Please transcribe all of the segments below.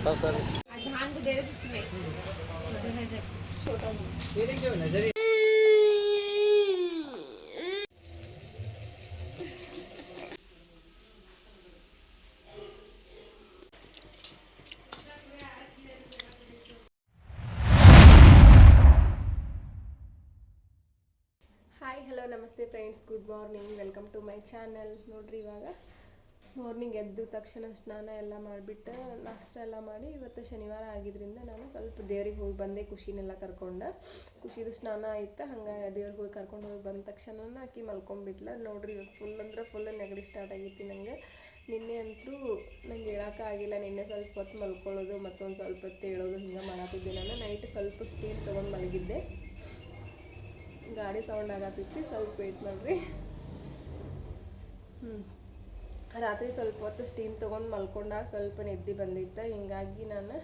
Hi hello ನಮಸ್ತೆ friends, good morning, welcome to my channel. ನೋಡ್ರಿ, ಇವಾಗ ಮಾರ್ನಿಂಗ್ ಎದ್ದ ತಕ್ಷಣ ಸ್ನಾನ ಎಲ್ಲ ಮಾಡಿಬಿಟ್ಟು ನಾಷ್ಟ ಎಲ್ಲ ಮಾಡಿ, ಇವತ್ತು ಶನಿವಾರ ಆಗಿದ್ದರಿಂದ ನಾನು ಸ್ವಲ್ಪ ದೇವ್ರಿಗೆ ಹೋಗಿ ಬಂದೆ. ಖುಷಿನೆಲ್ಲ ಕರ್ಕೊಂಡು, ಖುಷಿದು ಸ್ನಾನ ಆಯ್ತು. ಹಂಗಾಗಿ ದೇವ್ರಿಗೆ ಹೋಗಿ ಕರ್ಕೊಂಡು ಹೋಗಿ ಬಂದ ತಕ್ಷಣ ಆಕಿ ಮಲ್ಕೊಂಡ್ಬಿಟ್ಲ. ನೋಡ್ರಿ, ಫುಲ್ ಅಂದ್ರೆ ಫುಲ್ ನೆಗಡಿ ಸ್ಟಾರ್ಟ್ ಆಗೈತಿ ನಂಗೆ. ನಿನ್ನೆ ಅಂತೂ ನಂಗೆ ಹೇಳೋಕ್ಕಾಗಿಲ್ಲ. ನಿನ್ನೆ ಸ್ವಲ್ಪ ಹೊತ್ತು ಮಲ್ಕೊಳ್ಳೋದು ಮತ್ತೊಂದು ಸ್ವಲ್ಪ ಹೊತ್ತು ಹೇಳೋದು ಹಿಂಗೆ ಮಾಡತ್ತಿದ್ದೆ. ನಾನು ನೈಟ್ ಸ್ವಲ್ಪ ಸ್ಟೀಮ್ ತೊಗೊಂಡು ಮಲಗಿದ್ದೆ. ಗಾಡಿ ಸೌಂಡ್ ಆಗತ್ತೈತಿ, ಸ್ವಲ್ಪ ವೇಟ್ ಮಾಡಿರಿ. ರಾತ್ರಿ ಸ್ವಲ್ಪ ಹೊತ್ತು ಸ್ಟೀಮ್ ತೊಗೊಂಡು ಮಲ್ಕೊಂಡಾಗ ಸ್ವಲ್ಪ ನಿದ್ದೆ ಬಂದಿತ್ತು. ಹಿಂಗಾಗಿ ನಾನು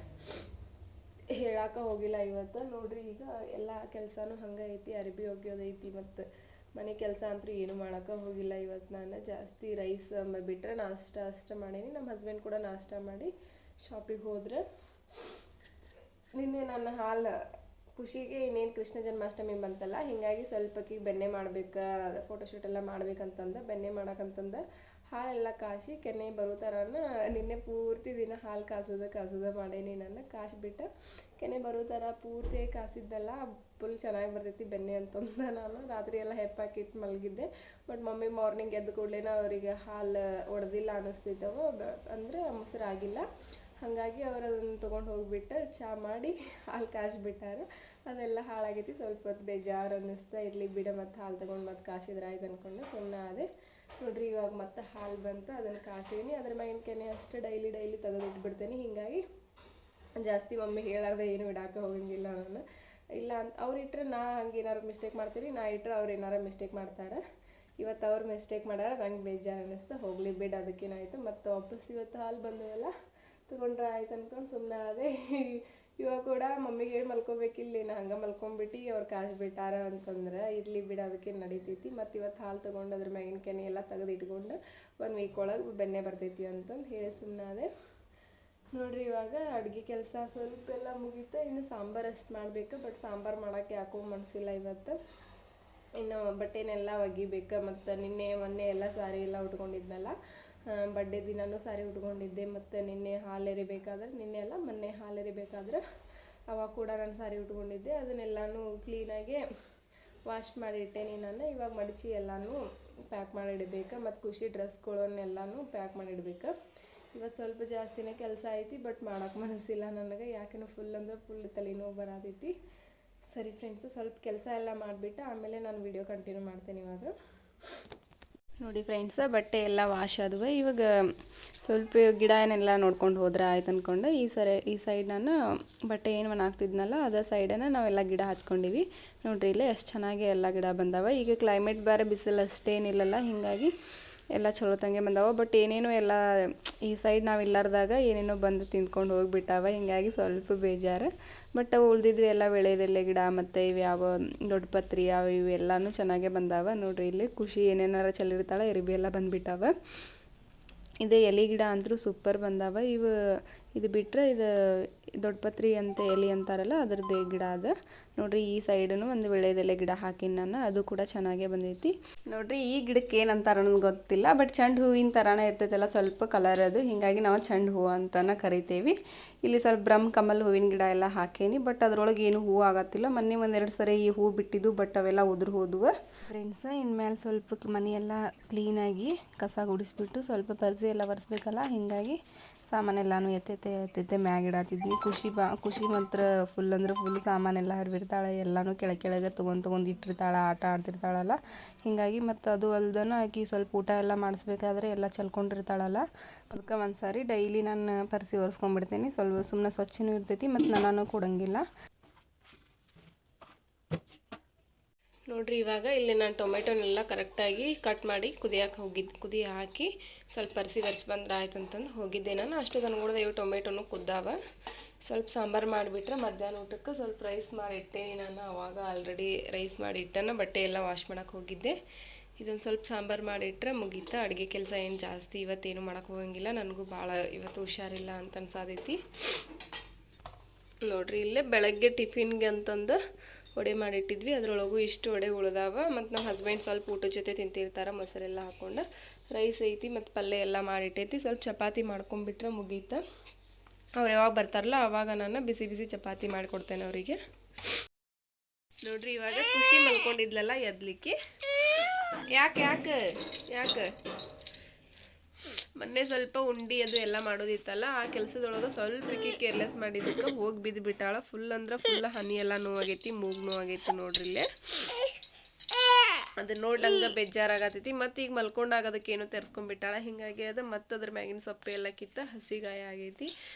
ಹೇಳಕ್ಕೆ ಹೋಗಿಲ್ಲ ಇವತ್ತು. ನೋಡ್ರಿ, ಈಗ ಎಲ್ಲ ಕೆಲಸನೂ ಹಂಗೆ ಐತಿ. ಅರ್ಬಿ ಒಗ್ಯೋದೈತಿ ಮತ್ತು ಮನೆ ಕೆಲಸ ಅಂತೂ ಏನು ಮಾಡೋಕ್ಕೆ ಹೋಗಿಲ್ಲ ಇವತ್ತು. ನಾನು ಜಾಸ್ತಿ ರೈಸ್ ಬಿಟ್ಟರೆ ನಾಷ್ಟ ಅಷ್ಟೇ ಮಾಡೀನಿ. ನಮ್ಮ ಹಸ್ಬೆಂಡ್ ಕೂಡ ನಾಷ್ಟ ಮಾಡಿ ಶಾಪಿಗೆ ಹೋದ್ರೆ. ನಿನ್ನೆ ನನ್ನ ಹಾಲು ಖುಷಿಗೆ ಇನ್ನೇನು ಕೃಷ್ಣ ಜನ್ಮಾಷ್ಟಮಿ ಬಂತಲ್ಲ, ಹೀಗಾಗಿ ಸ್ವಲ್ಪಕ್ಕೆ ಬೆಣ್ಣೆ ಮಾಡ್ಬೇಕು, ಫೋಟೋಶೂಟ್ ಎಲ್ಲ ಮಾಡ್ಬೇಕಂತಂದು ಬೆಣ್ಣೆ ಮಾಡೋಕ್ಕಂತಂದು ಹಾಲೆಲ್ಲ ಕಾಸಿ ಕೆನೆ ಬರೋ ಥರನ ನಿನ್ನೆ ಪೂರ್ತಿ ದಿನ ಹಾಲು ಕಾಸೋದು ಮಾಡೇನಿ. ನಾನು ಕಾಸಿಬಿಟ್ಟು ಕೆನೆ ಬರೋ ಥರ ಪೂರ್ತಿ ಕಾಸಿದ್ದೆಲ್ಲ ಫುಲ್ ಚೆನ್ನಾಗಿ ಬರ್ತೈತಿ ಬೆಣ್ಣೆ ಅಂತಂದು ನಾನು ರಾತ್ರಿ ಎಲ್ಲ ಹೆಪ್ಪಾಕಿಟ್ಟು ಮಲಗಿದ್ದೆ. ಬಟ್ ಮಮ್ಮಿ ಮಾರ್ನಿಂಗ್ ಎದ್ದ ಕೂಡಲೇ ಅವರಿಗೆ ಹಾಲು ಒಡೆದಿಲ್ಲ ಅನ್ನಿಸ್ತಿದ್ದವು, ಅಂದರೆ ಮೊಸರಾಗಿಲ್ಲ. ಹಾಗಾಗಿ ಅವರು ಅದನ್ನು ತೊಗೊಂಡು ಹೋಗಿಬಿಟ್ಟು ಚಹಾ ಮಾಡಿ ಹಾಲು ಕಾಸಿಬಿಟ್ಟಾರೆ. ಅದೆಲ್ಲ ಹಾಳಾಗೈತಿ. ಸ್ವಲ್ಪ ಹೊತ್ತು ಬೇಜಾರು ಅನ್ನಿಸ್ತಾ, ಇರಲಿ ಬಿಡ, ಮತ್ತು ಹಾಲು ತೊಗೊಂಡು ಮತ್ತೆ ಕಾಸಿದ್ರೆ ಆಯ್ತು ಅಂದ್ಕೊಂಡು ಸುಮ್ಮನೆ ಅದೇ. ನೋಡ್ರಿ, ಇವಾಗ ಮತ್ತೆ ಹಾಲು ಬಂತು, ಅದನ್ನು ಕಾಸೀನಿ. ಅದ್ರ ಮ್ಯಾಗಿನ ಕೆನೆ ಅಷ್ಟು ಡೈಲಿ ತೆಗೆದು ಇಟ್ಬಿಡ್ತೇನೆ. ಹೀಗಾಗಿ ಜಾಸ್ತಿ ಮಮ್ಮಿ ಹೇಳಾರ್ದೆ ಏನು ಇಡಾಕ ಹೋಗಂಗಿಲ್ಲ ನಾನು. ಇಲ್ಲ ಅಂತ ಅವ್ರು ಇಟ್ಟರೆ ನಾ ಹಂಗೆ ಏನಾರು ಮಿಸ್ಟೇಕ್ ಮಾಡ್ತೀನಿ, ನಾ ಇಟ್ಟರೆ ಅವ್ರು ಏನಾರು ಮಿಸ್ಟೇಕ್ ಮಾಡ್ತಾರೆ. ಇವತ್ತು ಅವ್ರು ಮಿಸ್ಟೇಕ್ ಮಾಡ್ಯಾರ, ನಂಗೆ ಬೇಜಾರು ಅನ್ನಿಸ್ತಾ. ಹೋಗಲಿ ಬಿಡು, ಅದಕ್ಕೇನಾಯಿತು. ಮತ್ತು ವಾಪಸ್ ಇವತ್ತು ಹಾಲು ಬಂದವಲ್ಲ ತೊಗೊಂಡ್ರೆ ಆಯ್ತು ಅಂದ್ಕೊಂಡು ಸುಮ್ಮನೆ ಅದೇ. ಇವಾಗ ಕೂಡ ಮಮ್ಮಿಗೆ ಹೇಳಿ ಮಲ್ಕೋಬೇಕಿಲ್ಲ, ನಾನು ಹಂಗೆ ಮಲ್ಕೊಂಡ್ಬಿಟ್ಟು ಅವ್ರು ಕಾಸು ಬಿಟ್ಟಾರ ಅಂತಂದ್ರೆ ಇರಲಿ ಬಿಡು, ಅದಕ್ಕೆ ನಡೀತೈತಿ. ಮತ್ತು ಇವತ್ತು ಹಾಲು ತೊಗೊಂಡು ಅದ್ರ ಮ್ಯಾಗಿನ ಕೆನೆ ಎಲ್ಲ ತೆಗೆದು ಇಟ್ಕೊಂಡು 1 ವೀಕ್ ಒಳಗೆ ಬೆಣ್ಣೆ ಬರ್ತೈತಿ ಅಂತಂದು ಹೇಳಿ ಸುಮ್ಮನೆ ಅದೇ. ನೋಡಿರಿ, ಇವಾಗ ಅಡುಗೆ ಕೆಲಸ ಸ್ವಲ್ಪ ಎಲ್ಲ ಮುಗೀತು. ಇನ್ನು ಸಾಂಬಾರು ಅಷ್ಟು ಮಾಡಬೇಕು. ಬಟ್ ಸಾಂಬಾರು ಮಾಡೋಕ್ಕೆ ಯಾಕೋ ಮನಸ್ಸಿಲ್ಲ ಇವತ್ತು. ಇನ್ನು ಬಟ್ಟೆನೆಲ್ಲ ಒಗಿಬೇಕು. ಮತ್ತು ಮೊನ್ನೆ ಎಲ್ಲ ಸಾರಿ ಎಲ್ಲ ಉಟ್ಕೊಂಡಿದ್ನಲ್ಲ, ಬರ್ಡೇ ದಿನವೂ ಸಾರಿ ಉಟ್ಕೊಂಡಿದ್ದೆ. ಮತ್ತು ನಿನ್ನೆ ಹಾಲು ಎರಿಬೇಕಾದ್ರೆ, ಮೊನ್ನೆ ಹಾಲು ಎರಿಬೇಕಾದ್ರೆ ಅವಾಗ ಕೂಡ ನಾನು ಸಾರಿ ಉಟ್ಕೊಂಡಿದ್ದೆ. ಅದನ್ನೆಲ್ಲನೂ ಕ್ಲೀನಾಗಿ ವಾಶ್ ಮಾಡಿಟ್ಟೇನಿ ನಾನು. ಇವಾಗ ಮಡಚಿ ಎಲ್ಲನೂ ಪ್ಯಾಕ್ ಮಾಡಿಡಬೇಕು. ಮತ್ತು ಖುಷಿ ಡ್ರೆಸ್ಗಳನ್ನೆಲ್ಲನೂ ಪ್ಯಾಕ್ ಮಾಡಿಡ್ಬೇಕು. ಇವತ್ತು ಸ್ವಲ್ಪ ಜಾಸ್ತಿನೇ ಕೆಲಸ ಐತಿ, ಬಟ್ ಮಾಡೋಕ್ಕೆ ಮನಸ್ಸಿಲ್ಲ ನನಗೆ. ಯಾಕೆನೋ ಫುಲ್ ಅಂದ್ರೆ ಫುಲ್ ತಲೆನೋವು ಬರತೈತಿ. ಸರಿ ಫ್ರೆಂಡ್ಸು, ಸ್ವಲ್ಪ ಕೆಲಸ ಎಲ್ಲ ಮಾಡಿಬಿಟ್ಟು ಆಮೇಲೆ ನಾನು ವಿಡಿಯೋ ಕಂಟಿನ್ಯೂ ಮಾಡ್ತೇನೆ. ಇವಾಗ ನೋಡಿ ಫ್ರೆಂಡ್ಸ, ಬಟ್ಟೆ ಎಲ್ಲ ವಾಶ್ ಆದವು. ಇವಾಗ ಸ್ವಲ್ಪ ಗಿಡ ಏನೆಲ್ಲ ನೋಡ್ಕೊಂಡು ಹೋದ್ರೆ ಆಯ್ತು ಅಂದ್ಕೊಂಡು ಈ ಸೈಡ್ ನಾನು ಬಟ್ಟೆ ಏನು ಹಾಕ್ತಿದ್ನಲ್ಲ ಅದೇ ಸೈಡನ್ನು ನಾವೆಲ್ಲ ಗಿಡ ಹಚ್ಕೊಂಡಿವಿ. ನೋಡ್ರಿ, ಇಲ್ಲೇ ಎಷ್ಟು ಚೆನ್ನಾಗಿ ಎಲ್ಲ ಗಿಡ ಬಂದಾವ. ಈಗ ಕ್ಲೈಮೇಟ್ ಬೇರೆ ಬಿಸಿಲು ಅಷ್ಟೇನಿಲ್ಲಲ್ಲ, ಹೀಗಾಗಿ ಎಲ್ಲ ಚಲೋ ತಂಗೆ ಬಂದಾವ. ಬಟ್ ಏನೇನೋ ಎಲ್ಲ ಈ ಸೈಡ್ ನಾವು ಇಲ್ಲಾರ್ದಾಗ ಏನೇನೋ ಬಂದು ತಿಂದ್ಕೊಂಡು ಹೋಗಿಬಿಟ್ಟಾವ. ಹೀಗಾಗಿ ಸ್ವಲ್ಪ ಬೇಜಾರು. ಬಟ್ ಅವು ಉಳಿದಿದ್ವಿ ಎಲ್ಲ ಬೆಳೆದೆಲೆ ಗಿಡ ಮತ್ತು ಇವು ಯಾವ ದೊಡ್ಡ ಪತ್ರಿ ಇವು ಎಲ್ಲನೂ ಚೆನ್ನಾಗೇ ಬಂದಾವ. ನೋಡ್ರಿ, ಇಲ್ಲಿ ಖುಷಿ ಏನೇನಾರ ಚೆಲ್ಲಿರ್ತಾಳೆ, ಎರಿಬಿ ಎಲ್ಲ ಬಂದುಬಿಟ್ಟಾವ. ಇದು ಎಲೆ ಗಿಡ ಅಂತೂ ಸೂಪರ್ ಬಂದಾವ. ಇದು ಬಿಟ್ಟರೆ ಇದು ದೊಡ್ಡ ಪತ್ರಿ ಅಂತ ಎಲೆ ಅಂತಾರಲ್ಲ, ಅದ್ರದ್ದು ಗಿಡ ಅದ. ನೋಡ್ರಿ, ಈ ಸೈಡೂ ಒಂದು ವಿಳೆದೆಲೆ ಗಿಡ ಹಾಕಿನಿ ನಾನು, ಅದು ಕೂಡ ಚೆನ್ನಾಗೇ ಬಂದೈತಿ. ನೋಡ್ರಿ, ಈ ಗಿಡಕ್ಕೆ ಏನಂತಾರ ಅನ್ನೋದು ಗೊತ್ತಿಲ್ಲ, ಬಟ್ ಚೆಂಡು ಹೂವಿನ ಥರನೇ ಇರ್ತೈತಲ್ಲ, ಸ್ವಲ್ಪ ಕಲರ್ ಅದು. ಹೀಗಾಗಿ ನಾವು ಚೆಂಡು ಹೂವು ಅಂತಲೇ ಕರಿತೇವೆ. ಇಲ್ಲಿ ಸ್ವಲ್ಪ ಬ್ರಹ್ಮ ಕಮಲ್ ಹೂವಿನ ಗಿಡ ಎಲ್ಲ ಹಾಕೇನಿ, ಬಟ್ ಅದ್ರೊಳಗೆ ಏನು ಹೂವು ಆಗತ್ತಿಲ್ಲ. ಮೊನ್ನೆ 1-2 ಸರಿ ಈ ಹೂವು ಬಿಟ್ಟಿದ್ದು, ಬಟ್ ಅವೆಲ್ಲ ಉದುರು ಹೋದ್ವು. ಫ್ರೆಂಡ್ಸ, ಇನ್ಮೇಲೆ ಸ್ವಲ್ಪ ಮನೆಯೆಲ್ಲ ಕ್ಲೀನಾಗಿ ಕಸ ಗುಡಿಸ್ಬಿಟ್ಟು ಸ್ವಲ್ಪ ಪರ್ದೆ ಎಲ್ಲ ಒರೆಸ್ಬೇಕಲ್ಲ, ಹೀಗಾಗಿ ಸಾಮಾನೆಲ್ಲನೂ ಎತ್ತೈತೆ ಮ್ಯಾಗಿಡಾತಿದ್ವಿ. ಖುಷಿ ಮಾತ್ರ ಫುಲ್ ಅಂದ್ರೆ ಫುಲ್ ಸಾಮಾನೆಲ್ಲ ಹರಿಬಿರ್ತಾಳೆ. ಎಲ್ಲನೂ ಕೆಳಗೆ ತೊಗೊಂಡು ಇಟ್ಟಿರ್ತಾಳೆ, ಆಟ ಆಡ್ತಿರ್ತಾಳಲ್ಲ. ಹೀಗಾಗಿ ಮತ್ತು ಅದು ಅಲ್ದನ ಆಕಿ ಸ್ವಲ್ಪ ಊಟ ಎಲ್ಲ ಮಾಡಿಸ್ಬೇಕಾದ್ರೆ ಎಲ್ಲ ಚಲ್ಕೊಂಡಿರ್ತಾಳಲ್ಲ, ಅದಕ್ಕೆ ಒಂದು ಸಾರಿ ಡೈಲಿ ನಾನು ಪರ್ಸಿ ಒರೆಸ್ಕೊಂಡ್ಬಿಡ್ತೀನಿ. ಸ್ವಲ್ಪ ಸುಮ್ಮನೆ ಸ್ವಚ್ಛನೂ ಇರ್ತೈತಿ ಮತ್ತು ನಾನು ಕೊಡೋಂಗಿಲ್ಲ. ನೋಡ್ರಿ, ಇವಾಗ ಇಲ್ಲಿ ನಾನು ಟೊಮೆಟೊನೆಲ್ಲ ಕರೆಕ್ಟಾಗಿ ಕಟ್ ಮಾಡಿ ಕುದಿ ಹಾಕಿ ಸ್ವಲ್ಪ ಒರೆಸಿ ಬಂದ್ರೆ ಆಯ್ತು ಅಂತಂದು ಹೋಗಿದ್ದೆ ನಾನು. ಅಷ್ಟು ತಂದ್ಕೊಡ್ದೆ ಇವು ಟೊಮೆಟೊನು ಕುದ್ದಾವ. ಸ್ವಲ್ಪ ಸಾಂಬಾರು ಮಾಡಿಬಿಟ್ರೆ ಮಧ್ಯಾಹ್ನ ಊಟಕ್ಕೆ ಸ್ವಲ್ಪ ರೈಸ್ ಮಾಡಿ ಇಟ್ಟೇನಿ ನಾನು. ಅವಾಗ ಆಲ್ರೆಡಿ ರೈಸ್ ಮಾಡಿ ಇಟ್ಟನ, ಬಟ್ಟೆ ಎಲ್ಲ ವಾಶ್ ಮಾಡೋಕ್ಕೆ ಹೋಗಿದ್ದೆ. ಇದೊಂದು ಸ್ವಲ್ಪ ಸಾಂಬಾರು ಮಾಡಿಟ್ರೆ ಮುಗೀತಾ. ಅಡುಗೆ ಕೆಲಸ ಏನು ಜಾಸ್ತಿ ಇವತ್ತೇನು ಮಾಡೋಕೆ ಹೋಗಂಗಿಲ್ಲ. ನನಗೂ ಭಾಳ ಇವತ್ತು ಹುಷಾರಿಲ್ಲ ಅಂತ ಅನ್ಸಾದೈತಿ ನೋಡ್ರಿ. ಇಲ್ಲೇ ಬೆಳಗ್ಗೆ ಟಿಫಿನ್ಗೆ ಅಂತಂದು ವಡೆ ಮಾಡಿಟ್ಟಿದ್ವಿ, ಅದರೊಳಗೂ ಇಷ್ಟು ವಡೆ ಉಳ್ದಾವ. ಮತ್ತು ನಮ್ಮ ಹಸ್ಬೆಂಡ್ ಸ್ವಲ್ಪ ಊಟದ ಜೊತೆ ತಿಂತಿರ್ತಾರೆ ಮೊಸರೆಲ್ಲ ಹಾಕ್ಕೊಂಡು. ರೈಸ್ ಐತಿ ಮತ್ತು ಪಲ್ಯ ಎಲ್ಲ ಮಾಡಿಟ್ಟೈತಿ. ಸ್ವಲ್ಪ ಚಪಾತಿ ಮಾಡ್ಕೊಂಬಿಟ್ರೆ ಮುಗೀತಾ. ಅವ್ರು ಯಾವಾಗ ಬರ್ತಾರಲ್ಲ ಆವಾಗ ನಾನು ಬಿಸಿ ಬಿಸಿ ಚಪಾತಿ ಮಾಡಿಕೊಡ್ತೇನೆ ಅವರಿಗೆ. ನೋಡ್ರಿ ಇವಾಗ ಖುಷಿ ಮಲ್ಕೊಂಡಿದ್ಲಲ್ಲ ಎದ್ಲಿಕ್ಕೆ. ಯಾಕೆ ಮೊನ್ನೆ ಸ್ವಲ್ಪ ಉಂಡಿ ಅದು ಎಲ್ಲ ಮಾಡೋದಿತ್ತಲ್ಲ, ಆ ಕೆಲಸದೊಳಗೆ ಸ್ವಲ್ಪ ಕೇರ್ಲೆಸ್ ಮಾಡಿದ್ದಕ್ಕೆ ಹೋಗಿ ಬಿದ್ದು ಬಿಟ್ಟಾಳ. ಫುಲ್ ಅಂದ್ರೆ ಫುಲ್ ಹನಿ ಎಲ್ಲ ನೋವಾಗೈತಿ, ಮೂಗು ನೋವಾಗೈತಿ ನೋಡ್ರಿ ಇಲ್ಲೇ. ಅದನ್ನ ನೋಡಂಗೆ ಬೇಜಾರಾಗತೈತಿ. ಮತ್ತು ಈಗ ಮಲ್ಕೊಂಡಾಗೋದಕ್ಕೇನು ತೆರೆಸ್ಕೊಂಡ್ಬಿಟ್ಟಾಳ. ಹಿಂಗಾಗಿ ಅದು ಮತ್ತು ಅದ್ರ ಮ್ಯಾಗಿನ ಸೊಪ್ಪು ಎಲ್ಲ ಕಿತ್ತ ಹಸಿಗಾಯ ಆಗೈತಿ.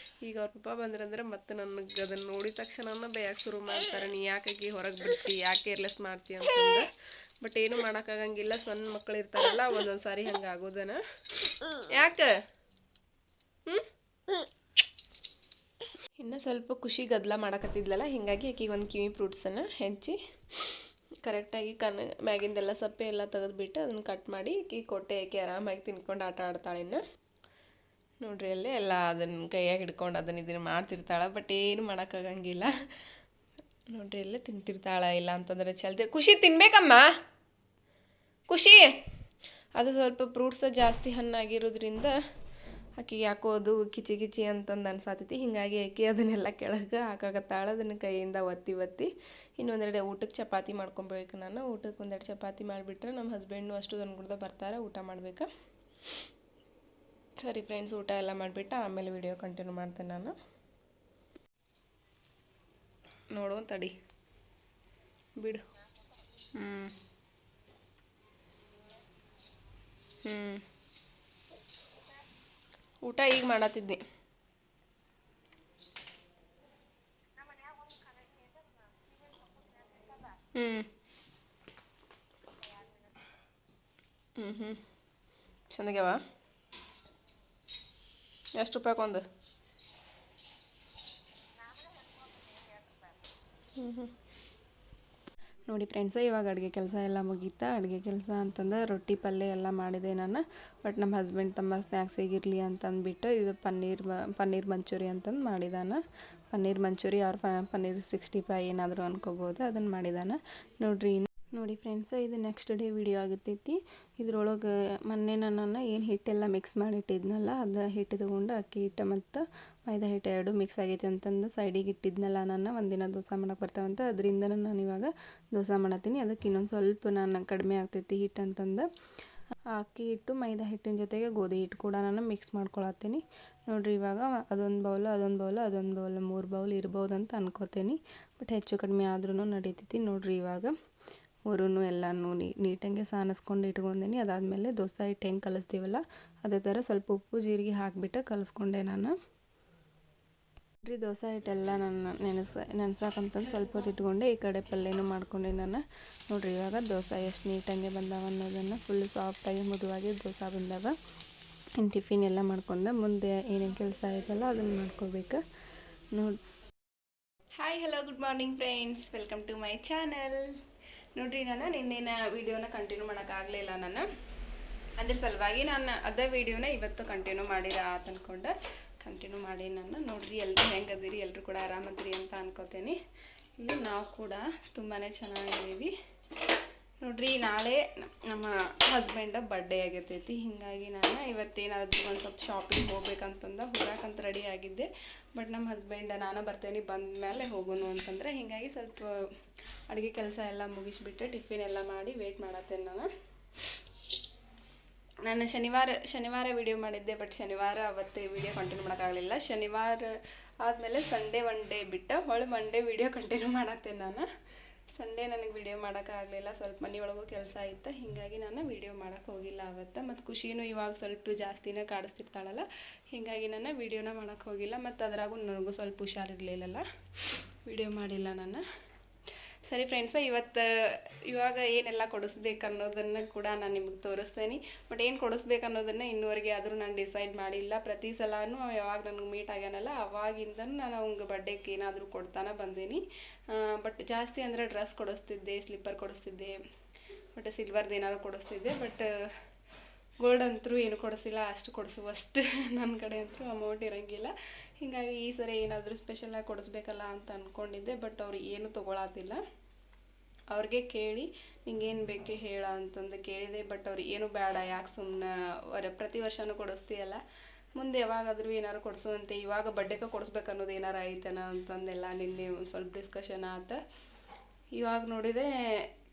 ಈಗ ಅವ್ರ ಪಪ್ಪ ಬಂದ್ರಂದ್ರೆ ಮತ್ತೆ ನನಗೆ ಅದನ್ನು ನೋಡಿದ ತಕ್ಷಣ ಬೇಯಕ್ಕೆ ಶುರು ಮಾಡ್ತಾರೆ. ನೀ ಯಾಕೆ ಹೊರಗೆ ಬಿಡ್ತಿ, ಯಾಕೆ ಕೇರ್ಲೆಸ್ ಮಾಡ್ತಿ ಅಂತಂದು. ಬಟ್ ಏನು ಮಾಡೋಕ್ಕಾಗಂಗಿಲ್ಲ, ಸಣ್ಣ ಮಕ್ಳು ಇರ್ತಾರಲ್ಲ ಒಂದೊಂದು ಸಾರಿ ಹಂಗೆ ಆಗೋದನ. ಯಾಕೆ ಇನ್ನು ಸ್ವಲ್ಪ ಖುಷಿ ಗದ್ದಲ ಮಾಡಕತ್ತಿದ್ಲಲ್ಲ, ಹಿಂಗಾಗಿ ಆಕಿಗೆ ಒಂದು ಕಿವಿ ಫ್ರೂಟ್ಸನ್ನು ಹೆಂಚಿ ಕರೆಕ್ಟಾಗಿ ಮ್ಯಾಗಿಂದೆಲ್ಲ ಸಪ್ಪೆ ಎಲ್ಲ ತೆಗೆದುಬಿಟ್ಟು ಅದನ್ನು ಕಟ್ ಮಾಡಿ ಆಕಿ ಕೊಟ್ಟೆ. ಆಕೆ ಆರಾಮಾಗಿ ತಿನ್ಕೊಂಡು ಆಟ ಆಡ್ತಾಳೆ. ಇನ್ನು ನೋಡ್ರಿ ಅಲ್ಲೇ ಎಲ್ಲ ಅದನ್ನು ಕೈಯಾಗಿ ಹಿಡ್ಕೊಂಡು ಅದನ್ನು ಇದನ್ನು ಮಾಡ್ತಿರ್ತಾಳೆ. ಬಟ್ ಏನು ಮಾಡೋಕ್ಕಾಗಂಗಿಲ್ಲ ನೋಡ್ರಿ. ಅಲ್ಲೇ ತಿಂತಿರ್ತಾಳೆ. ಇಲ್ಲ ಅಂತಂದ್ರೆ ಖುಷಿ ತಿನ್ಬೇಕಮ್ಮ. ಖುಷಿ ಅದು ಸ್ವಲ್ಪ ಫ್ರೂಟ್ಸ್ ಜಾಸ್ತಿ ಹಣ್ಣಾಗಿರೋದ್ರಿಂದ ಆಕಿಗೆ ಯಾಕೋ ಅದು ಕಿಚಿ ಕಿಚಿ ಅಂತಂದು ಅನ್ಸಾತೈತಿ. ಹಿಂಗಾಗಿ ಆಕೆ ಅದನ್ನೆಲ್ಲ ಕೆಳಗೆ ಹಾಕಾಕತ್ತಾಳೆ. ಅದನ್ನು ಕೈಯಿಂದ ಒತ್ತಿ ಇನ್ನೊಂದೆರಡು ಊಟಕ್ಕೆ ಚಪಾತಿ ಮಾಡ್ಕೊಬೇಕು. ನಾನು ಊಟಕ್ಕೆ ಒಂದೆರಡು ಚಪಾತಿ ಮಾಡಿಬಿಟ್ರೆ ನಮ್ಮ ಹಸ್ಬೆಂಡು ಅಷ್ಟು ಅನ್ಗುಡ್ದ ಬರ್ತಾರೆ ಊಟ ಮಾಡ್ಬೇಕು. ಸರಿ ಫ್ರೆಂಡ್ಸ್, ಊಟ ಎಲ್ಲ ಮಾಡಿಬಿಟ್ಟು ಆಮೇಲೆ ವಿಡಿಯೋ ಕಂಟಿನ್ಯೂ ಮಾಡ್ತೇನೆ ನಾನು. ನೋಡುವ ತಡಿ ಬಿಡು. ಊಟ ಈಗ ಮಾಡತ್ತಿದ್ದೆ. ಚೆನ್ನಾಗ್ಯಾವ. ಎಷ್ಟು ರೂಪಾಯಿ ಒಂದು? ನೋಡಿ ಫ್ರೆಂಡ್ಸ್, ಇವಾಗ ಅಡುಗೆ ಕೆಲಸ ಎಲ್ಲ ಮುಗೀತಾ. ಅಡುಗೆ ಕೆಲಸ ಅಂತಂದ್ರೆ ರೊಟ್ಟಿ ಪಲ್ಯ ಎಲ್ಲ ಮಾಡಿದೆ ನಾನು. ಬಟ್ ನಮ್ಮ ಹಸ್ಬೆಂಡ್ ತಮ್ಮ ಸ್ನ್ಯಾಕ್ಸಿಗಿರಲಿ ಅಂತಂದ್ಬಿಟ್ಟು ಇದು ಪನ್ನೀರ್ ಮಂಚೂರಿ ಅಂತಂದು ಮಾಡಿದಾನ. ಪನ್ನೀರ್ ಮಂಚೂರಿ ಅವ್ರ ಪನ್ನೀರ್ 65 ಏನಾದರೂ ಅನ್ಕೋಬೋದು, ಅದನ್ನು ಮಾಡಿದಾನ ನೋಡಿ ಫ್ರೆಂಡ್ಸ್. ಇದು ನೆಕ್ಸ್ಟ್ ಡೇ ವಿಡಿಯೋ ಆಗಿರ್ತೈತಿ. ಇದ್ರೊಳಗೆ ಮೊನ್ನೆ ನಾನು ಏನು ಹಿಟ್ಟೆಲ್ಲ ಮಿಕ್ಸ್ ಮಾಡಿಟ್ಟಿದ್ನಲ್ಲ, ಅದು ಹಿಟ್ಟು ತೊಗೊಂಡು ಅಕ್ಕಿ ಹಿಟ್ಟು ಮತ್ತು ಮೈದಾ ಹಿಟ್ಟು ಎರಡು ಮಿಕ್ಸ್ ಆಗೈತೆ ಅಂತಂದು ಸೈಡಿಗೆ ಇಟ್ಟಿದ್ನಲ್ಲ. ನಾನು ಒಂದಿನ ದೋಸೆ ಮಾಡೋಕೆ ಬರ್ತಾವಂತ, ಅದರಿಂದ ನಾನು ಇವಾಗ ದೋಸೆ ಮಾಡತ್ತೀನಿ. ಅದಕ್ಕೆ ಇನ್ನೊಂದು ಸ್ವಲ್ಪ ನಾನು ಕಡಿಮೆ ಆಗ್ತೈತಿ ಹಿಟ್ಟು ಅಂತಂದು ಅಕ್ಕಿ ಹಿಟ್ಟು ಮೈದಾ ಹಿಟ್ಟಿನ ಜೊತೆಗೆ ಗೋಧಿ ಹಿಟ್ಟು ಕೂಡ ನಾನು ಮಿಕ್ಸ್ ಮಾಡ್ಕೊಳತ್ತೀನಿ ನೋಡಿರಿ. ಇವಾಗ ಅದೊಂದು ಬೌಲ್ 3 ಬೌಲ್ ಇರ್ಬೋದು ಅಂತ ಅನ್ಕೋತೀನಿ. ಬಟ್ ಹೆಚ್ಚು ಕಡಿಮೆ ಆದ್ರೂ ನಡೀತೈತಿ ನೋಡಿರಿ. ಇವಾಗ ಮೂರೂ ಎಲ್ಲನೂ ನೀಟಂಗೆ ಸಾನಿಸ್ಕೊಂಡು ಇಟ್ಕೊಂಡೀನಿ. ಅದಾದಮೇಲೆ ದೋಸೆ ಹಿಟ್ಟು ಹೆಂಗೆ ಕಲಿಸ್ತೀವಲ್ಲ ಅದೇ ಥರ ಸ್ವಲ್ಪ ಉಪ್ಪು ಜೀರಿಗೆ ಹಾಕಿಬಿಟ್ಟು ಕಲಿಸ್ಕೊಂಡೆ ನಾನು ನೋಡಿರಿ. ದೋಸೆ ಹಿಟ್ಟೆಲ್ಲ ನಾನು ನೆನೆಸಾಕಂತಂದು ಸ್ವಲ್ಪ ಹೊತ್ತು ಇಟ್ಕೊಂಡೆ. ಈ ಕಡೆ ಪಲ್ಯನೂ ಮಾಡ್ಕೊಂಡೆ ನಾನು ನೋಡಿರಿ. ಇವಾಗ ದೋಸೆ ಎಷ್ಟು ನೀಟಂಗೆ ಬಂದಾವ ಅನ್ನೋದನ್ನು ಫುಲ್ ಸಾಫ್ಟಾಗಿ ಮೃದುವಾಗಿ ದೋಸೆ ಬಂದಾವ. ಇನ್ನು ಟಿಫಿನ್ ಎಲ್ಲ ಮಾಡ್ಕೊಂಡೆ ಮುಂದೆ ಏನೇನು ಕೆಲಸ ಆಯ್ತಲ್ಲ ಅದನ್ನು ಮಾಡ್ಕೋಬೇಕು ನೋಡಿ. Hi hello good morning friends, welcome to my channel. ನೋಡಿರಿ, ನಾನು ನಿನ್ನೆನ ವೀಡಿಯೋನ ಕಂಟಿನ್ಯೂ ಮಾಡೋಕ್ಕಾಗಲಿಲ್ಲ. ನಾನು ಅದ್ರ ಸಲುವಾಗಿ ನಾನು ಅದೇ ವೀಡಿಯೋನ ಇವತ್ತು ಕಂಟಿನ್ಯೂ ಮಾಡಿರ ಅಂದ್ಕೊಂಡು ಕಂಟಿನ್ಯೂ ಮಾಡಿ. ನಾನು ನೋಡಿರಿ ಎಲ್ಲರೂ ಹೆಂಗೆ ಅದೀರಿ, ಎಲ್ಲರೂ ಕೂಡ ಆರಾಮದಿರಿ ಅಂತ ಅನ್ಕೋತೀನಿ. ಇಲ್ಲಿ ನಾವು ಕೂಡ ತುಂಬಾ ಚೆನ್ನಾಗಿದ್ದೀವಿ ನೋಡಿರಿ. ನಾಳೆ ನಮ್ಮ ಹಸ್ಬೆಂಡ ಬರ್ಡೇ ಆಗಿರ್ತೈತಿ. ಹೀಗಾಗಿ ನಾನು ಇವತ್ತೇನಾದರೂ ಒಂದು ಸ್ವಲ್ಪ ಶಾಪಿಂಗ್ ಹೋಗ್ಬೇಕಂತಂದು ಹೋಗಕ್ಕಂತ ರೆಡಿ ಆಗಿದ್ದೆ. ಬಟ್ ನಮ್ಮ ಹಸ್ಬೆಂಡ ನಾನು ಬರ್ತೇನೆ ಬಂದ ಮೇಲೆ ಹೋಗೋನು ಅಂತಂದರೆ, ಹೀಗಾಗಿ ಸ್ವಲ್ಪ ಅಡುಗೆ ಕೆಲಸ ಎಲ್ಲ ಮುಗಿಸ್ಬಿಟ್ಟು ಟಿಫಿನ್ ಎಲ್ಲ ಮಾಡಿ ವೆಯ್ಟ್ ಮಾಡತ್ತೇನೆ ನಾನು ಶನಿವಾರ ವಿಡಿಯೋ ಮಾಡಿದ್ದೆ. ಬಟ್ ಶನಿವಾರ ಅವತ್ತು ವಿಡಿಯೋ ಕಂಟಿನ್ಯೂ ಮಾಡೋಕ್ಕಾಗಲಿಲ್ಲ. ಶನಿವಾರ ಆದಮೇಲೆ ಸಂಡೇ ಒನ್ ಡೇ ಬಿಟ್ಟು ಮಂಡೇ ವಿಡಿಯೋ ಕಂಟಿನ್ಯೂ ಮಾಡತ್ತೇನೆ ನಾನು. ಸಂಡೇ ನನಗೆ ವಿಡಿಯೋ ಮಾಡೋಕ್ಕಾಗಲಿಲ್ಲ, ಸ್ವಲ್ಪ ಮನೆಯೊಳಗೂ ಕೆಲಸ ಇತ್ತು. ಹೀಗಾಗಿ ನಾನು ವಿಡಿಯೋ ಮಾಡೋಕ್ಕೆ ಹೋಗಿಲ್ಲ ಅವತ್ತು. ಮತ್ತು ಖುಷಿನೂ ಇವಾಗ ಸ್ವಲ್ಪ ಜಾಸ್ತಿನೇ ಕಾಡಿಸ್ತಿರ್ತಾಳಲ್ಲ, ಹೀಗಾಗಿ ನಾನು ವಿಡಿಯೋನ ಮಾಡೋಕ್ಕೆ ಹೋಗಿಲ್ಲ. ಮತ್ತು ಅದ್ರಾಗೂ ನನಗೂ ಸ್ವಲ್ಪ ಹುಷಾರಿರಲಿಲ್ಲಲ್ಲ, ವಿಡಿಯೋ ಮಾಡಿಲ್ಲ ನಾನು. ಸರಿ ಫ್ರೆಂಡ್ಸ, ಇವಾಗ ಏನೆಲ್ಲ ಕೊಡಿಸ್ಬೇಕು ಅನ್ನೋದನ್ನು ಕೂಡ ನಾನು ನಿಮಗೆ ತೋರಿಸ್ತೇನೆ. ಬಟ್ ಏನು ಕೊಡಿಸ್ಬೇಕು ಅನ್ನೋದನ್ನು ಇನ್ನೂವರೆಗೆ ಆದರೂ ನಾನು ಡಿಸೈಡ್ ಮಾಡಿಲ್ಲ. ಪ್ರತಿ ಸಲನೂ ಯಾವಾಗ ನನಗೆ ಮೀಟ್ ಆಗ್ಯಾನಲ್ಲ ಅವಾಗಿಂದ ನಾನು ಅವ್ನಿಗೆ ಬರ್ಡೇಗೆ ಏನಾದರೂ ಕೊಡ್ತಾನೆ ಬಂದೀನಿ. ಬಟ್ ಜಾಸ್ತಿ ಅಂದರೆ ಡ್ರೆಸ್ ಕೊಡಿಸ್ತಿದ್ದೆ, ಸ್ಲಿಪ್ಪರ್ ಕೊಡಿಸ್ತಿದ್ದೆ. ಬಟ್ ಸಿಲ್ವರ್ದು ಏನಾದ್ರು ಕೊಡಿಸ್ತಿದ್ದೆ. ಬಟ್ ಗೋಲ್ಡ್ ಅಂತೂ ಏನು ಕೊಡಿಸಿಲ್ಲ, ಅಷ್ಟು ಕೊಡಿಸುವಷ್ಟು ನನ್ನ ಕಡೆ ಅಂತೂ ಅಮೌಂಟ್ ಇರೋಂಗಿಲ್ಲ. ಹೀಗಾಗಿ ಈ ಸರಿ ಏನಾದರೂ ಸ್ಪೆಷಲಾಗಿ ಕೊಡಿಸ್ಬೇಕಲ್ಲ ಅಂತ ಅಂದ್ಕೊಂಡಿದ್ದೆ. ಬಟ್ ಅವ್ರು ಏನು ತೊಗೊಳತ್ತಿಲ್ಲ. ಅವ್ರಿಗೆ ಕೇಳಿ ನಿಂಗೇನು ಬೇಕು ಹೇಳ ಅಂತಂದು ಕೇಳಿದೆ. ಬಟ್ ಅವ್ರು ಏನು ಬೇಡ, ಯಾಕೆ ಸುಮ್ಮನೆ ಪ್ರತಿ ವರ್ಷವೂ ಕೊಡಿಸ್ತೀಯಲ್ಲ, ಮುಂದೆ ಯಾವಾಗಾದರೂ ಏನಾರು ಕೊಡಿಸುವಂತೆ, ಇವಾಗ ಬಡ್ಡೆಗೆ ಕೊಡಿಸ್ಬೇಕು ಅನ್ನೋದು ಏನಾರು ಐತನ ಅಂತಂದೆಲ್ಲ ನಿನ್ನೆ ಒಂದು ಸ್ವಲ್ಪ ಡಿಸ್ಕಷನ್ ಆತ. ಇವಾಗ ನೋಡಿದೆ,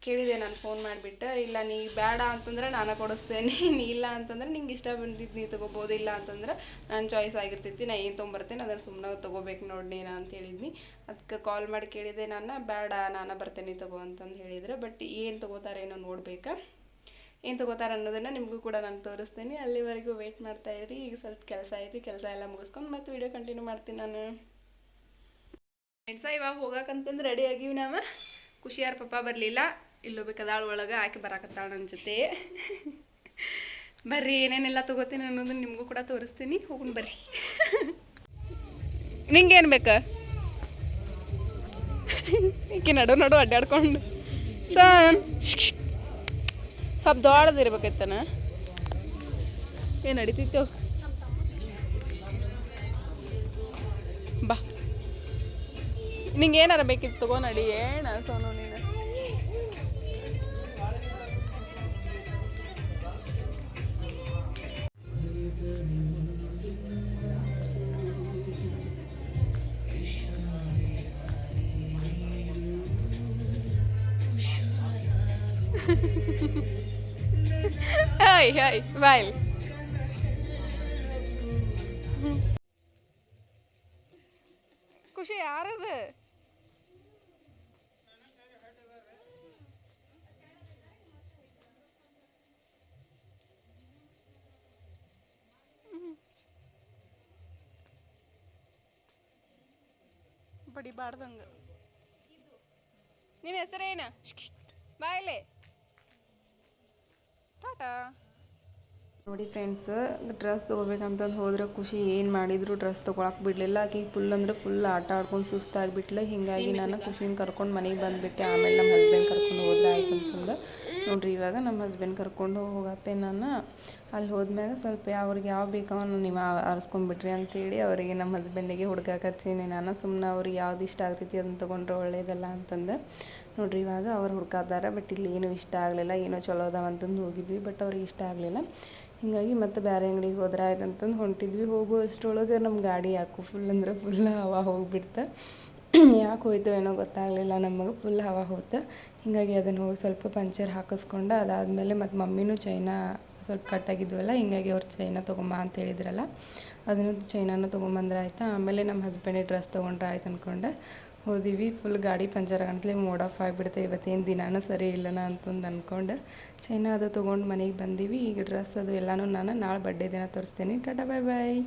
ಕೇಳಿದೆ ನಾನು ಫೋನ್ ಮಾಡಿಬಿಟ್ಟು, ಇಲ್ಲ ನೀ ಬೇಡ ಅಂತಂದ್ರೆ ನಾನು ಕೊಡಿಸ್ತೇನೆ, ನೀ ಇಲ್ಲ ಅಂತಂದ್ರೆ ನಿಂಗೆ ಇಷ್ಟ ಬಂದಿದ್ದು ನೀ ತೊಗೋಬೋದು, ಇಲ್ಲ ಅಂತಂದ್ರೆ ನನ್ನ ಚಾಯ್ಸ್ ಆಗಿರ್ತೈತಿ, ನಾನು ಏನು ತೊಗೊಂಬರ್ತೇನೆ ಅದನ್ನು ಸುಮ್ಮನೆ ತೊಗೋಬೇಕು ನೋಡಿ ನೀನು ಅಂತ ಹೇಳಿದ್ನಿ. ಅದಕ್ಕೆ ಕಾಲ್ ಮಾಡಿ ಕೇಳಿದೆ, ನಾನು ಬೇಡ ನಾನು ಬರ್ತೇನೆ ತಗೋ ಅಂತಂದು ಹೇಳಿದರೆ. ಬಟ್ ಏನು ತೊಗೋತಾರೇನೋ ನೋಡ್ಬೇಕಾ, ಏನು ತೊಗೋತಾರೆ ಅನ್ನೋದನ್ನು ನಿಮಗೂ ಕೂಡ ನಾನು ತೋರಿಸ್ತೀನಿ. ಅಲ್ಲಿವರೆಗೂ ವೆಯ್ಟ್ ಮಾಡ್ತಾಯಿರಿ. ಈಗ ಸ್ವಲ್ಪ ಕೆಲಸ ಐತಿ, ಕೆಲಸ ಎಲ್ಲ ಮುಗಿಸ್ಕೊಂಡು ಮತ್ತೆ ವಿಡಿಯೋ ಕಂಟಿನ್ಯೂ ಮಾಡ್ತೀನಿ ನಾನು. ಫ್ರೆಂಡ್ಸ, ಇವಾಗ ಹೋಗಕ್ಕಂತಂದು ರೆಡಿ ಆಗಿವಿ ನಾವು. ಖುಷಿಯಾರ ಪಪ್ಪ ಬರಲಿಲ್ಲ, ಇಲ್ಲೋಗ್ಬೇಕಾದಾಳ ಒಳಗೆ ಆಕೆ ಬರಾಕತ್ತಾಳ ನನ್ನ ಜೊತೆ. ಬರ್ರಿ, ಏನೇನೆಲ್ಲ ತೊಗೋತೀನಿ ಅನ್ನೋದನ್ನ ನಿಮಗೂ ಕೂಡ ತೋರಿಸ್ತೀನಿ. ಹೋಗೋಣ ಬರ್ರಿ. ನಿಂಗೇನು ಬೇಕಾ? ಈಕೆ ನಡು ಅಡ್ಡಾಡ್ಕೊಂಡು ಸ್ವಲ್ಪ ದೊಡ್ಡದಿರ್ಬೇಕೈತನ, ಏನು ನಡೀತಿತ್ತು ಬಾ. ನಿಂಗೆ ಏನಾರ ಬೇಕಿತ್ತು ತಗೋ ನಡಿ. ಏನ ಸೋನು ನೀನು ಹಾಯ್ ಹಾಯ್ ಬಾಯ್. ಖುಷಿ ಯಾರದು? ಬಡಿಬಾರ್ದಂಗ. ನಿನ್ನ ಹೆಸರೇನು? ಬಾಯ್ಲೆ ಟಾಟಾ. ನೋಡಿ ಫ್ರೆಂಡ್ಸ್, ಡ್ರೆಸ್ ತೊಗೋಬೇಕಂತಂದು ಹೋದ್ರೆ ಖುಷಿ ಏನು ಮಾಡಿದ್ರು ಡ್ರೆಸ್ ತೊಗೊಳಕ್ಕೆ ಬಿಡಲಿಲ್ಲ. ಆಕೆಗೆ ಫುಲ್ ಅಂದ್ರೆ ಫುಲ್ ಆಟ ಆಡ್ಕೊಂಡು ಸುಸ್ತಾಗಿಬಿಟ್ಲು. ಹೀಗಾಗಿ ನಾನು ಖುಷಿನ ಕರ್ಕೊಂಡು ಮನೆಗೆ ಬಂದುಬಿಟ್ಟೆ. ಆಮೇಲೆ ನಮ್ಮ ಹಸ್ಬೆಂಡ್ ಕರ್ಕೊಂಡು ಹೋದ್ರೆ ಆಯ್ತು ಅಂತಂದು. ನೋಡಿರಿ, ಇವಾಗ ನಮ್ಮ ಹಸ್ಬೆಂಡ್ ಕರ್ಕೊಂಡು ಹೋಗತ್ತೆ. ನಾನು ಅಲ್ಲಿ ಹೋದ್ಮ್ಯಾಗ ಸ್ವಲ್ಪ ಅವ್ರಿಗೆ ಯಾವ ಬೇಕವ ನೀವು ಆರಿಸ್ಕೊಂಡ್ಬಿಟ್ರಿ ಅಂತೇಳಿ ಅವರಿಗೆ ನಮ್ಮ ಹಸ್ಬೆಂಡಿಗೆ ಹುಡ್ಕಾಕತ್ತೀನಿ. ನಾನು ಸುಮ್ಮನೆ ಅವ್ರಿಗೆ ಯಾವ್ದು ಇಷ್ಟ ಆಗ್ತೈತಿ ಅದನ್ನು ತೊಗೊಂಡ್ರೆ ಒಳ್ಳೇದಲ್ಲ ಅಂತಂದು. ನೋಡಿರಿ, ಇವಾಗ ಅವ್ರು ಹುಡ್ಕಾತಾರೆ. ಬಟ್ ಇಲ್ಲಿ ಏನೂ ಇಷ್ಟ ಆಗಲಿಲ್ಲ. ಏನೋ ಚಲೋ ಅದಾವ ಅಂತಂದು ಹೋಗಿದ್ವಿ, ಬಟ್ ಅವ್ರಿಗೆ ಇಷ್ಟ ಆಗಲಿಲ್ಲ. ಹೀಗಾಗಿ ಮತ್ತೆ ಬೇರೆ ಅಂಗಡಿಗೆ ಹೋದ್ರೆ ಆಯ್ತು ಅಂತಂದು ಹೊಂಟಿದ್ವಿ. ಹೋಗುವಷ್ಟರೊಳಗೆ ನಮ್ಮ ಗಾಡಿ ಯಾಕೋ ಫುಲ್ ಅಂದ್ರೆ ಫುಲ್ ಹವಾ ಹೋಗಿಬಿಡ್ತು. ಯಾಕೆ ಹೋಯ್ತು ಏನೋ ಗೊತ್ತಾಗಲಿಲ್ಲ ನಮಗೆ, ಫುಲ್ ಹವಾ ಹೋಯ್ತು. ಹೀಗಾಗಿ ಅದನ್ನು ಹೋಗಿ ಸ್ವಲ್ಪ ಪಂಚರ್ ಹಾಕಿಸ್ಕೊಂಡು ಅದಾದಮೇಲೆ ಮತ್ತು ಮಮ್ಮಿನೂ ಚೈನಾ ಸ್ವಲ್ಪ ಕಟ್ಟಾಗಿದ್ವಲ್ಲ, ಹೀಗಾಗಿ ಅವ್ರು ಚೈನಾ ತೊಗೊಂಬ ಅಂತ ಹೇಳಿದ್ರಲ್ಲ, ಅದನ್ನು ಚೈನಾನ ತೊಗೊಂಬಂದ್ರೆ ಆಯ್ತು. ಆಮೇಲೆ ನಮ್ಮ ಹಸ್ಬೆಂಡಿಗೆ ಡ್ರೆಸ್ ತೊಗೊಂಡ್ರೆ ಆಯ್ತು ಅಂದ್ಕೊಂಡು ಹೋದಿವಿ. ಫುಲ್ ಗಾಡಿ ಪಂಚರ್ ಆಗಂತಲೇ ಮೂಡ್ ಆಫ್ ಆಗಿಬಿಡುತ್ತೆ. ಇವತ್ತೇನು ದಿನಾನ ಸರಿ ಇಲ್ಲನ ಅಂತಂದು ಅಂದ್ಕೊಂಡು ಚೈನಾ ಅದು ತೊಗೊಂಡು ಮನೆಗೆ ಬಂದೀವಿ. ಈಗ ಡ್ರೆಸ್ ಅದು ಎಲ್ಲನೂ ನಾನು ನಾಳೆ ಬರ್ಡೇ ದಿನ ತೋರಿಸ್ತೀನಿ. ಟಾಟಾ ಬಾಯ್ ಬಾಯ್.